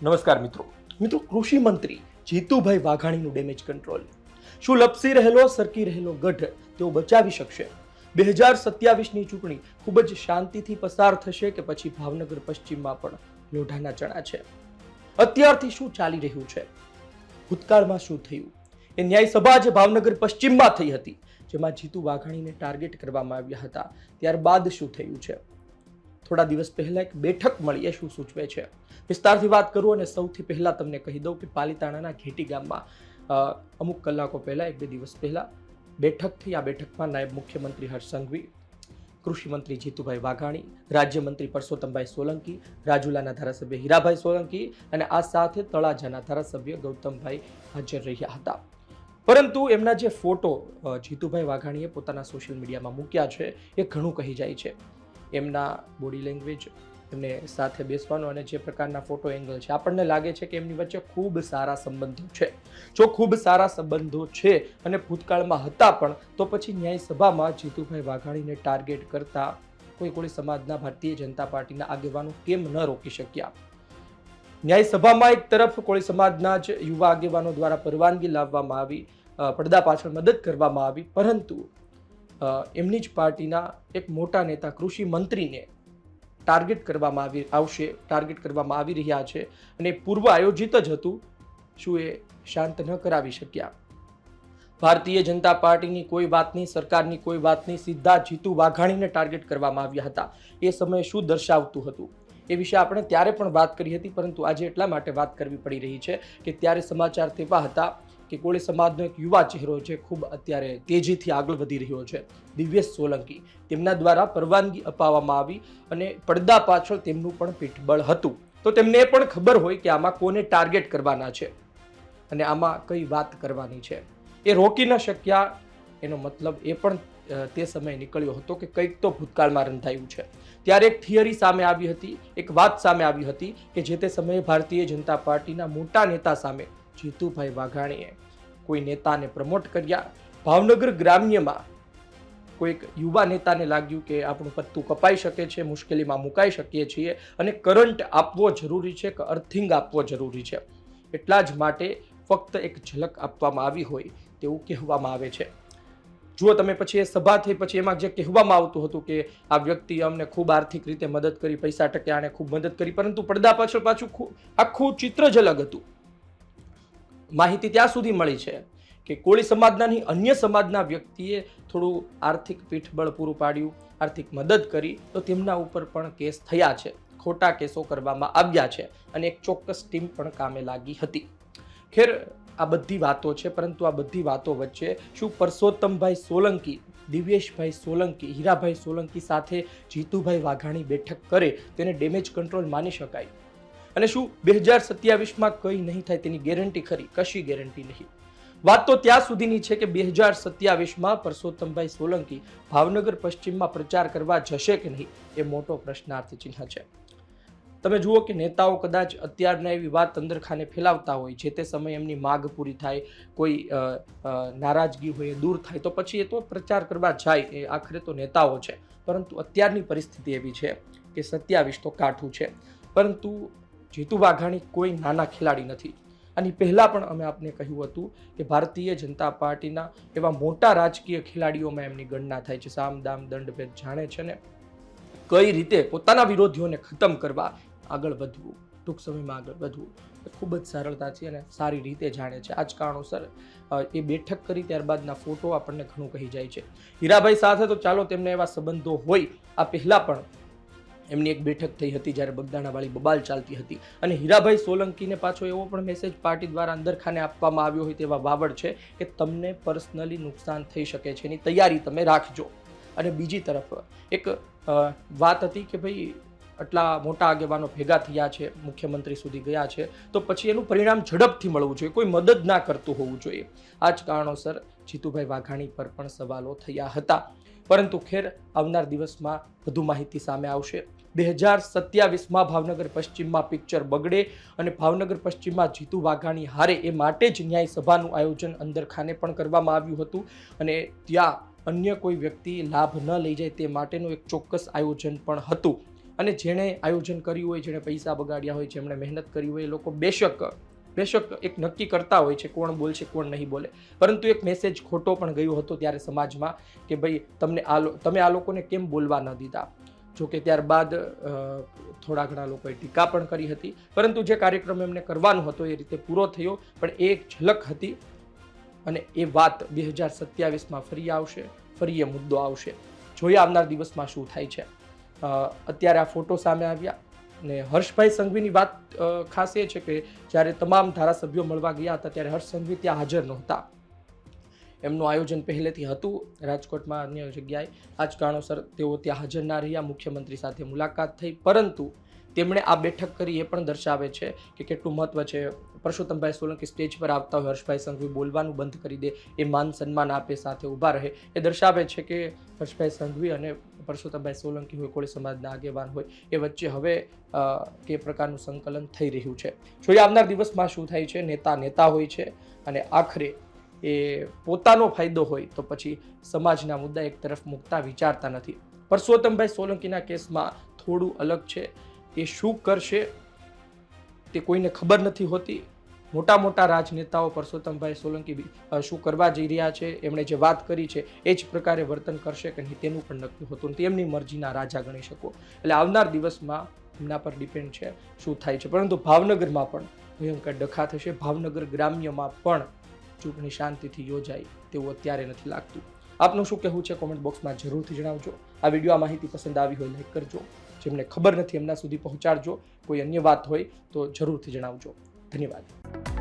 નમસ્કાર મિત્રો કૃષિ મંત્રી જીતુભાઈ વાઘાણીનું ડેમેજ કંટ્રોલ શું લપસી રહેલો સરકી રહેલો ગઢ તેઓ બચાવી શકશે? 2027ની ચૂંટણી ખૂબ જ શાંતિથી પસાર થશે કે પછી ભાવનગર પશ્ચિમમાં પણ લોઢાના ચણા છે? અત્યારથી શું ચાલી રહ્યું છે? ભૂતકાળમાં શું થયું? એ ન્યાય સભા જે ભાવનગર પશ્ચિમમાં થઈ હતી, જેમાં જીતુ વાઘાણીને ટાર્ગેટ કરવામાં આવ્યા હતા, ત્યારબાદ શું થયું છે? થોડા દિવસ પહેલા એક બેઠક મળી, એ શું સૂચવે છે? વિસ્તારથી વાત કરું અને સૌથી પહેલા તમને કહી દઉં કે પાલીતાણાના ઘેટી ગામમાં અમુક કલાકો પહેલા, 1-2 દિવસ પહેલા બેઠક થઈ. આ બેઠકમાં નાયબ મુખ્યમંત્રી હર્ષ સંઘવી, કૃષિ મંત્રી જીતુભાઈ વાઘાણી, રાજ્યમંત્રી પરસોત્તમભાઈ સોલંકી, રાજુલાના ધારાસભ્ય હીરાભાઈ સોલંકી અને આ સાથે તળાજાના ધારાસભ્ય ગૌતમભાઈ હાજર રહ્યા હતા. પરંતુ એમના જે ફોટો જીતુભાઈ વાઘાણીએ પોતાના સોશિયલ મીડિયામાં મૂક્યા છે, એ ઘણું કહી જાય છે. એમના બોડી લેંગ્વેજ, એમને સાથે બેસવાનો અને જે પ્રકારના ફોટો એંગલ છે, આપણને લાગે છે કે એમની વચ્ચે ખૂબ સારા સંબંધો છે. જો ખૂબ સારા સંબંધો છે અને ભૂતકાળમાં હતા પણ, તો પછી ન્યાય સભામાં જીતુભાઈ વાઘાણીને ટાર્ગેટ કરતા કોઈ સમાજના ભારતીય જનતા પાર્ટીના આગેવાનો કેમ ન રોકી શક્યા? ન્યાય સભામાં એક તરફ કોળી સમાજના જ યુવા આગેવાનો દ્વારા પરવાનગી લાવવામાં આવી, પડદા પાછળ મદદ કરવામાં આવી, પરંતુ એમની જ પાર્ટીના એક મોટા નેતા કૃષિ મંત્રીને ટાર્ગેટ કરવામાં આવી રહ્યા છે અને પૂર્વ આયોજિત જ હતું. શું એ શાંત ન કરાવી શક્યા? ભારતીય જનતા પાર્ટીની કોઈ વાતની, સરકારની કોઈ વાતની, સીધા જીતુ વાઘાણીને ટાર્ગેટ કરવામાં આવ્યા હતા. એ સમયે શું દર્શાવતું હતું એ વિશે આપણે ત્યારે પણ વાત કરી હતી, પરંતુ આજે એટલા માટે વાત કરવી પડી રહી છે કે ત્યારે સમાચાર તેવા હતા કે કોળી સમાજનો એક યુવા ચહેરો જે ખૂબ અત્યારે તેજીથી આગળ વધી રહ્યો છે, દિવ્યેશ સોલંકી, તેમના દ્વારા પરવાનગી અપાવવામાં આવી અને પડદા પાછળ તેમનું પણ પીઠબળ હતું. તો તેમને પણ ખબર હોય કે આમાં કોને ટાર્ગેટ કરવાના છે અને આમાં કઈ વાત કરવાની છે. એ રોકી ન શક્યા. એનો મતલબ એ પણ તે સમયે નીકળ્યો હતો કે કંઈક તો ભૂતકાળમાં રંધાયું છે. ત્યારે એક થિયરી સામે આવી હતી, એક વાત સામે આવી હતી કે જે તે સમયે ભારતીય જનતા પાર્ટીના મોટા નેતા સામે જીતુભાઈ વાઘાણીએ કોઈ નેતાને પ્રમોટ કર્યા. ભાવનગર ગ્રામ્યમાં કોઈક યુવા નેતાને લાગ્યું કે આપણું પત્તું કપાઈ શકે છે, મુશ્કેલીમાં મુકાઈ શકીએ છીએ અને કરંટ આપવો જરૂરી છે કે અર્થિંગ આપવો જરૂરી છે. એટલા જ માટે ફક્ત એક ઝલક આપવામાં આવી હોય તેવું કહેવામાં આવે છે. જુઓ તમે, પછી એ સભા થઈ, પછી એમાં જે કહેવામાં આવતું હતું કે આ વ્યક્તિ અમને ખૂબ આર્થિક રીતે મદદ કરી, પૈસા ટકે આને ખૂબ મદદ કરી, પરંતુ પડદા પાછળ પાછું આખું ચિત્ર જ અલગ હતું. માહિતી ત્યાં સુધી મળી છે કે કોળી સમાજના નહીં, અન્ય સમાજના વ્યક્તિએ થોડું આર્થિક પીઠબળ પૂરું પાડ્યું, આર્થિક મદદ કરી, તો તેમના ઉપર પણ કેસ થયા છે, ખોટા કેસો કરવામાં આવ્યા છે અને એક ચોક્કસ ટીમ પણ કામે લાગી હતી. ખેર, આ બધી વાતો છે, પરંતુ આ બધી વાતો વચ્ચે શું પરસોત્તમભાઈ સોલંકી, દિવ્યેશભાઈ સોલંકી, હીરાભાઈ સોલંકી સાથે જીતુભાઈ વાઘાણી બેઠક કરે તેને ડેમેજ કંટ્રોલ માની શકાય? અને શું 2027માં કંઈ નહીં થાય તેની ગેરંટી ખરી? કશી ગેરંટી નહીં. વાત તો ત્યાં સુધીની છે કે 2027માં પરસોત્તમભાઈ સોલંકી ભાવનગર પશ્ચિમમાં પ્રચાર કરવા જશે કે નહીં, એ મોટો પ્રશ્નાર્થ ચિહ્ન છે. તમે જુઓ કે નેતાઓ કદાચ અત્યારના એવી વાત અંદરખાને ફેલાવતા હોય, જે તે સમયે એમની માગ પૂરી થાય, કોઈ નારાજગી હોય એ દૂર થાય, તો પછી એ તો પ્રચાર કરવા જાય, એ આખરે તો નેતાઓ છે. પરંતુ અત્યારની પરિસ્થિતિ એવી છે કે 27 તો કાઠું છે. પરંતુ જીતુ વાઘાણી કોઈ નાના ખેલાડી નથી. આની પહેલા પણ અમે આપને કહ્યું હતું કે ભારતીય જનતા પાર્ટીના એવા મોટા રાજકીય ખેલાડીઓમાં એમની ગણના થાય છે. સામ દામ દંડ ભેદ જાણે છે ને કઈ રીતે પોતાના વિરોધીઓને ખતમ કરવા, આગળ વધવું, ટૂંક સમયમાં આગળ વધવું એ ખૂબ જ સરળતાથી અને સારી રીતે જાણે છે. આ જ કારણોસર એ બેઠક કરી ત્યારબાદના ફોટો આપણને ઘણું કહી જાય છે. હીરાભાઈ સાથે તો ચાલો તેમને એવા સંબંધો હોય, આ પહેલા પણ એમની એક બેઠક થઈ હતી જ્યારે બગદાણાવાળી બબાલ ચાલતી હતી અને હીરાભાઈ સોલંકીને પાછો એવો પણ મેસેજ પાર્ટી દ્વારા અંદરખાને આપવામાં આવ્યો હોય તેવા વાવડ છે કે તમને પર્સનલી નુકસાન થઈ શકે છે, એની તૈયારી તમે રાખજો. અને બીજી તરફ એક વાત હતી કે ભાઈ આટલા મોટા આગેવાનો ભેગા થયા છે, મુખ્યમંત્રી સુધી ગયા છે, તો પછી એનું પરિણામ ઝડપથી મળવું જોઈએ, કોઈ મદદ ના કરતું હોવું જોઈએ. આ જ કારણોસર જીતુભાઈ વાઘાણી પર પણ સવાલો થયા હતા. પરંતુ ખેર, આવનાર દિવસમાં વધુ માહિતી સામે આવશે. 2027માં ભાવનગર પશ્ચિમમાં પિક્ચર બગડે અને ભાવનગર પશ્ચિમમાં જીતુ વાઘાણી હારે, એ માટે જ ન્યાય સભાનું આયોજન અંદરખાને પણ કરવામાં આવ્યું હતું અને ત્યાં અન્ય કોઈ વ્યક્તિ લાભ ન લઈ જાય તે માટેનું એક ચોક્કસ આયોજન પણ હતું. અને જેણે આયોજન કર્યું હોય, જેણે પૈસા બગાડ્યા હોય, જેમણે મહેનત કરી હોય, એ લોકો બેશક એક નક્કી કરતા હોય છે કોણ બોલશે કોણ નહીં બોલે. પરંતુ એક મેસેજ ખોટો પણ ગયો હતો ત્યારે સમાજમાં કે ભાઈ તમે આ લોકોને કેમ બોલવા ન દીધા. જો કે ત્યારબાદ થોડા ઘણા લોકોએ ટીકા પણ કરી હતી, પરંતુ જે કાર્યક્રમ એમને કરવાનો હતો એ રીતે પૂરો થયો. પણ એ એક ઝલક હતી અને એ વાત 2027માં ફરી આવશે, ફરી એ મુદ્દો આવશે. જોઈએ આવનાર દિવસમાં શું થાય છે. અત્યારે આ ફોટો સામે આવ્યા અને હર્ષભાઈ સંઘવીની વાત ખાસ એ છે કે જ્યારે તમામ ધારાસભ્યો મળવા ગયા હતા ત્યારે હર્ષ સંઘવી ત્યાં હાજર નહોતા. એમનું આયોજન પહેલેથી હતું રાજકોટમાં, અન્ય જગ્યાએ. આ જ કારણોસર તેઓ ત્યાં હાજર ના રહ્યા. મુખ્યમંત્રી સાથે મુલાકાત થઈ, પરંતુ તેમણે આ બેઠક કરી એ પણ દર્શાવે છે કે કેટલું મહત્વ છે. પરસોત્તમભાઈ સોલંકી સ્ટેજ પર આવતા હોય, હર્ષભાઈ સંઘવી બોલવાનું બંધ કરી દે, એ માન સન્માન આપે, સાથે ઊભા રહે, એ દર્શાવે છે કે હર્ષભાઈ સંઘવી અને પરસોત્તમભાઈ સોલંકી હોય, કોળી સમાજના આગેવાન હોય, એ વચ્ચે હવે કે પ્રકારનું સંકલન થઈ રહ્યું છે. જોઈએ આવનાર દિવસમાં શું થાય છે. નેતા હોય છે અને આખરે એ પોતાનો ફાયદો હોય તો પછી સમાજના મુદ્દા એક તરફ મૂકતા વિચારતા નથી. પરસોત્તમભાઈ સોલંકીના કેસમાં થોડું અલગ છે. એ શું કરશે તે કોઈને ખબર નથી હોતી. મોટા રાજનેતાઓ પરસોત્તમભાઈ સોલંકી શું કરવા જઈ રહ્યા છે, એમણે જે વાત કરી છે એ જ પ્રકારે વર્તન કરશે કે નહીં તેનું પણ નક્કી હોતું નથી. એમની મરજીના રાજા ગણી શકો. એટલે આવનાર દિવસમાં એમના પર ડિપેન્ડ છે શું થાય છે. પરંતુ ભાવનગરમાં પણ ભયંકર ડખા થશે. ભાવનગર ગ્રામ્યમાં પણ ચૂંટણી શાંતિથી યોજાય તેવું અત્યારે નથી લાગતું. આપનું શું કહેવું છે કોમેન્ટ બોક્સમાં જરૂરથી જણાવજો. આ વિડીયો, આ માહિતી પસંદ આવી હોય લાઈક કરજો. જેમને ખબર નથી એમના સુધી પહોંચાડજો. કોઈ અન્ય વાત હોય તો જરૂરથી જણાવજો. ધન્યવાદ.